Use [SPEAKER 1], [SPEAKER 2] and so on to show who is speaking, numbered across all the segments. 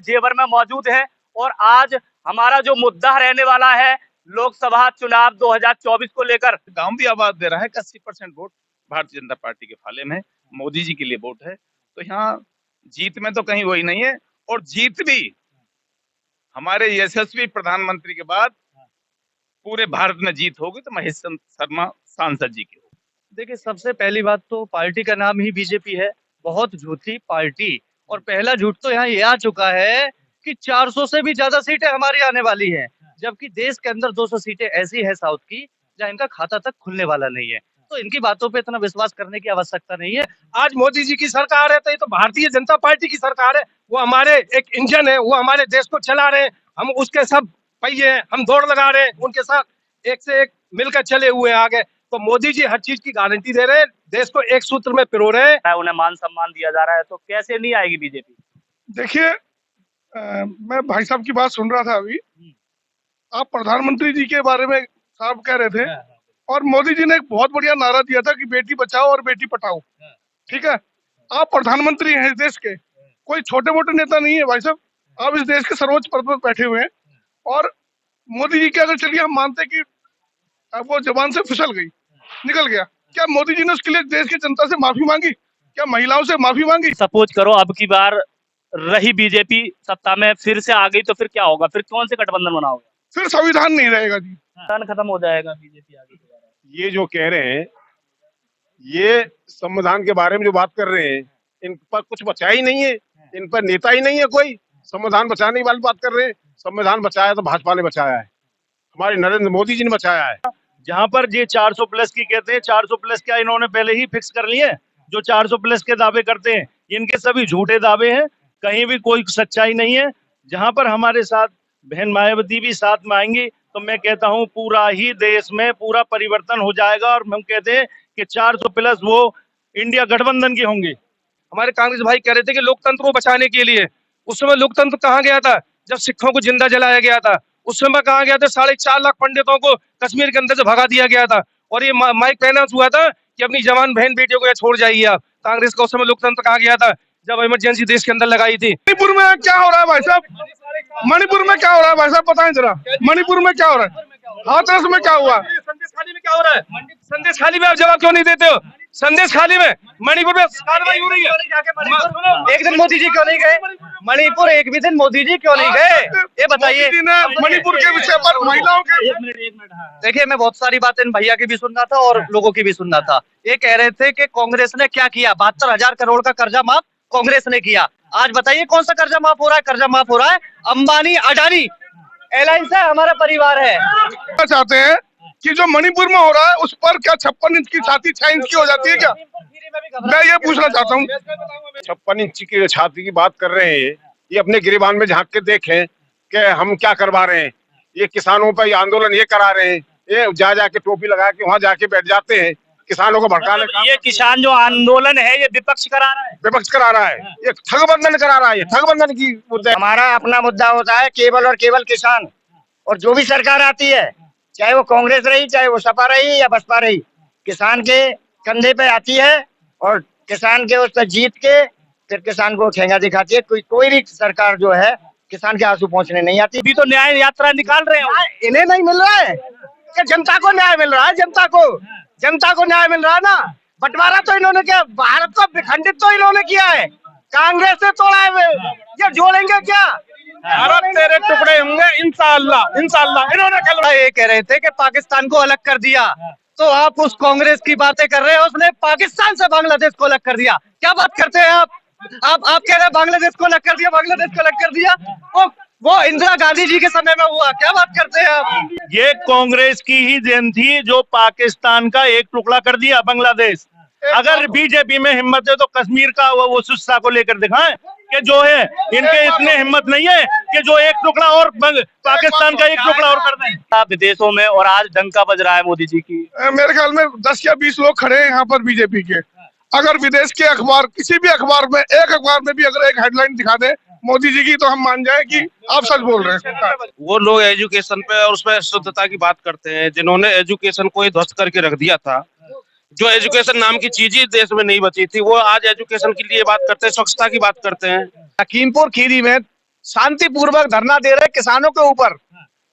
[SPEAKER 1] जेवर में मौजूद हैं और आज हमारा जो मुद्दा रहने वाला है लोकसभा चुनाव 2024 को लेकर।
[SPEAKER 2] गांव भी आवाज दे रहा है कि 80% वोट भारतीय जनता पार्टी के फाले में, मोदी जी के लिए वोट है। तो यहाँ जीत में तो कहीं वही नहीं है, और जीत भी हमारे यशस्वी प्रधानमंत्री के बाद पूरे भारत में जीत होगी तो महेश शर्मा सांसद जी की होगी।
[SPEAKER 3] देखिए, सबसे पहली बात तो पार्टी का नाम ही बीजेपी है, बहुत झूठी पार्टी। और पहला झूठ तो यहाँ ये आ चुका है कि 400 से भी ज्यादा सीटें हमारी आने वाली हैं, जबकि देश के अंदर 200 सीटें ऐसी है साउथ की जहाँ इनका खाता तक खुलने वाला नहीं है। तो इनकी बातों पे इतना विश्वास करने की आवश्यकता नहीं है।
[SPEAKER 4] आज मोदी जी की सरकार है तो ये तो भारतीय जनता पार्टी की सरकार है, वो हमारे एक इंजन है, वो हमारे देश को चला रहे हैं, हम उसके सब पहिए हैं, हम दौड़ लगा रहे हैं उनके साथ, एक से एक मिलकर चले हुए आगे। तो मोदी जी हर चीज की गारंटी दे रहे हैं, देश को एक सूत्र में पिरो रहे हैं।
[SPEAKER 1] उन्हें मान सम्मान दिया जा रहा है, तो कैसे नहीं आएगी बीजेपी?
[SPEAKER 5] देखिए, मैं भाई साहब की बात सुन रहा था अभी। आप प्रधानमंत्री जी के बारे में साहब कह रहे थे, और मोदी जी ने एक बहुत बढ़िया नारा दिया था कि बेटी बचाओ और बेटी पढ़ाओ। ठीक है, आप प्रधानमंत्री हैं इस देश के, कोई छोटे मोटे नेता नहीं है भाई साहब। आप इस देश के सर्वोच्च पद पर बैठे हुए हैं, और मोदी जी के अगर चलिए हम मानते कि वो जबान से फिसल गई, निकल गया, क्या मोदी जी ने उसके लिए देश की जनता से माफी मांगी? क्या महिलाओं से माफी मांगी?
[SPEAKER 1] सपोज करो अब की बार रही बीजेपी सत्ता में, फिर से आ गई, तो फिर क्या होगा? फिर कौन से गठबंधन बनाओगे?
[SPEAKER 5] फिर संविधान नहीं रहेगा जी,
[SPEAKER 1] संविधान खत्म हो जाएगा बीजेपी आगे दोबारा।
[SPEAKER 6] ये जो कह रहे हैं, ये संविधान के बारे में जो बात कर रहे हैं, इन पर कुछ बचा ही नहीं है, इन पर नेता ही नहीं है कोई। संविधान बचाने वाली बात कर रहे हैं। संविधान बचाया तो भाजपा ने बचाया है, हमारे नरेंद्र मोदी जी ने बचाया है।
[SPEAKER 3] जहाँ पर ये 400 प्लस की कहते हैं, 400 प्लस क्या इन्होंने पहले ही फिक्स कर लिए? जो 400 प्लस के दावे करते हैं, इनके सभी झूठे दावे हैं, कहीं भी कोई सच्चाई नहीं है। जहाँ पर हमारे साथ बहन मायावती भी साथ में आएंगी, तो मैं कहता हूँ पूरा ही देश में पूरा परिवर्तन हो जाएगा। और हम कहते हैं कि 400 प्लस वो इंडिया गठबंधन के होंगे।
[SPEAKER 4] हमारे कांग्रेस भाई कह रहे थे कि लोकतंत्र को बचाने के लिए, उस समय लोकतंत्र कहाँ गया था? जब सिखों को जिंदा जलाया गया था, उस समय कहाँ गया था? 4.5 लाख पंडितों को कश्मीर के अंदर से भगा दिया गया था, और ये माइक पेनाउंस हुआ था कि अपनी जवान बहन बेटियों को यहाँ छोड़ जाइए आप। कांग्रेस का उस समय लोकतंत्र कहाँ गया था जब इमरजेंसी देश के अंदर लगाई थी?
[SPEAKER 5] मणिपुर में क्या हो रहा है भाई साहब? मणिपुर में क्या हो रहा है भाई साहब, बताएं जरा। मणिपुर में क्या हो रहा है? हाथरस में क्या हुआ?
[SPEAKER 4] संदेश खाली में क्या हो रहा है? संदेश खाली में आप जवाब क्यों नहीं देते हो? संदेश खाली में मणिपुर में कार्रवाई हो रही है।
[SPEAKER 3] एक दिन मोदी जी क्यों नहीं गए मणिपुर? एक भी दिन मोदी जी क्यों नहीं गए, ये बताइए।
[SPEAKER 5] मोदी जी ने मणिपुर के विषय पर महिलाओं के,
[SPEAKER 3] देखिए, मैं बहुत सारी बातें इन भैया की भी सुन रहा था और लोगों की भी सुन रहा था। ये कह रहे थे कि कांग्रेस ने क्या किया, 72,000 करोड़ का कर्जा माफ कांग्रेस ने किया। आज बताइए कौन सा कर्जा माफ हो रहा है? कर्जा माफ हो रहा है अंबानी अडानी एलायंस है, हमारा परिवार है।
[SPEAKER 5] चाहते हैं कि जो मणिपुर में हो रहा है उस पर क्या 56 इंच की छाती 6 इंच की हो जाती है क्या? मैं ये पूछना चाहता हूँ।
[SPEAKER 6] 56 इंच की छाती की बात कर रहे हैं, ये अपने गिरिबान में झांक के देखें कि हम क्या करवा रहे हैं। ये किसानों पर आंदोलन ये करा रहे हैं, ये जा जाके टोपी लगा के वहाँ जाके बैठ जाते हैं, किसानों को भड़काने का।
[SPEAKER 1] ये किसान जो आंदोलन है ये विपक्ष करा रहा है,
[SPEAKER 6] विपक्ष करा रहा है, ये ठगबंधन करा रहा है, ये ठगबंधन की मुद्दा है।
[SPEAKER 7] हमारा अपना मुद्दा होता है केवल और केवल किसान। और जो भी सरकार आती है, चाहे वो कांग्रेस रही, चाहे वो सपा रही या बसपा रही, किसान के कंधे पे आती है और किसान के उस पर जीत के फिर किसान को ठेंगा दिखाती है। कोई भी सरकार जो है किसान के आंसू पहुंचने नहीं आती।
[SPEAKER 1] अभी तो न्याय यात्रा निकाल रहे हो,
[SPEAKER 7] इन्हें नहीं मिल रहा है कि जनता को न्याय मिल रहा है? जनता को न्याय मिल रहा है ना। बंटवारा तो इन्होंने क्या, भारत को विखंडित तो इन्होंने किया है, कांग्रेस से तोड़ा है। ये जोड़ेंगे क्या?
[SPEAKER 4] भारत तेरे टुकड़े होंगे इंशाअल्लाह, इंशाअल्लाह। इन्होंने कल
[SPEAKER 3] ये कह रहे थे कि पाकिस्तान को अलग कर दिया, तो आप उस कांग्रेस की बातें कर रहे हैं, उसने पाकिस्तान से बांग्लादेश को अलग कर दिया। क्या बात करते हैं आप कह रहे हैं बांग्लादेश को अलग कर दिया, बांग्लादेश को अलग कर दिया। वो इंदिरा गांधी जी के समय में हुआ। क्या बात करते हैं आप?
[SPEAKER 1] ये कांग्रेस की ही देन थी जो पाकिस्तान का एक टुकड़ा कर दिया बांग्लादेश। अगर बीजेपी में हिम्मत है तो कश्मीर का वो सुस्सा को लेकर दिखाएं कि जो है इनके इतने हिम्मत नहीं है कि जो एक टुकड़ा और पाकिस्तान का एक टुकड़ा और कर दें। विदेशों में और आज डंका बज रहा है मोदी जी की।
[SPEAKER 5] मेरे ख्याल में 10 या 20 लोग खड़े हैं यहाँ पर बीजेपी के। अगर विदेश के अखबार, किसी भी अखबार में, एक अखबार में भी अगर एक हेडलाइन दिखा दे मोदी जी की, तो हम मान जाए कि आप सच बोल रहे हैं।
[SPEAKER 2] वो लोग एजुकेशन पे और उस पर शुद्धता की बात करते हैं, जिन्होंने एजुकेशन को ही ध्वस्त करके रख दिया था। जो एजुकेशन नाम की चीज ही देश में नहीं बची थी, वो आज एजुकेशन के लिए बात करते हैं, स्वच्छता की बात करते हैं।
[SPEAKER 4] लखीमपुर खीरी में
[SPEAKER 2] शांतिपूर्वक धरना दे रहे किसानों के ऊपर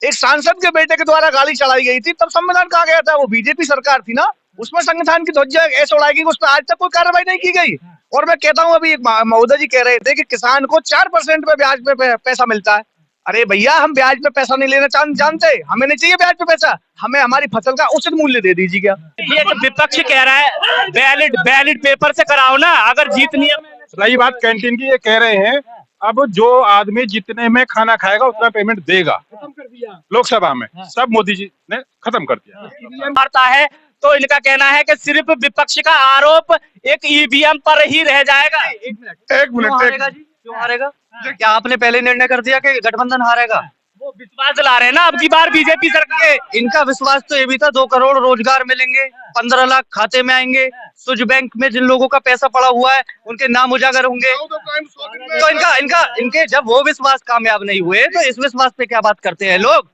[SPEAKER 2] एक सांसद के बेटे के द्वारा गाड़ी चलाई गई थी, तब संविधान कहा गया था? वो बीजेपी सरकार थी ना, उसमें संविधान की ध्वजा ऐसे उड़ाई गई, उस पर आज तक कोई कार्रवाई नहीं की गई। और मैं कहता हूं, अभी महोदय जी कह रहे थे कि किसान को 4% पे ब्याज पे पैसा मिलता है। अरे भैया, हम ब्याज पे पैसा नहीं लेना जानते, हमें नहीं चाहिए ब्याज पे पैसा, हमें हमारी फसल का उचित मूल्य दे दीजिए। क्या
[SPEAKER 1] ये तो विपक्ष कह रहा है बैलेट पेपर से कराओ ना, अगर जीतनी है।
[SPEAKER 6] रही बात कैंटीन की, ये कह रहे हैं अब जो आदमी जितने में खाना खाएगा उतना पेमेंट देगा। लोकसभा में सब मोदी जी ने खत्म कर दिया।
[SPEAKER 1] मारता है तो इनका कहना है कि सिर्फ विपक्ष का आरोप एक ईवीएम पर ही रह जाएगा।
[SPEAKER 5] एक मिनट
[SPEAKER 4] क्यों हारेगा? क्या आपने पहले निर्णय कर दिया कि गठबंधन हारेगा?
[SPEAKER 1] वो विश्वास दिला रहे हैं ना अब की बार बीजेपी सरकार।
[SPEAKER 4] इनका विश्वास तो ये भी था 2 करोड़ रोजगार मिलेंगे, 15 लाख खाते में आएंगे, स्विच बैंक में जिन लोगों का पैसा पड़ा हुआ है उनके नाम उजागर होंगे। तो इनके जब वो विश्वास कामयाब नहीं हुए तो इस विश्वास पे क्या बात करते हैं लोग?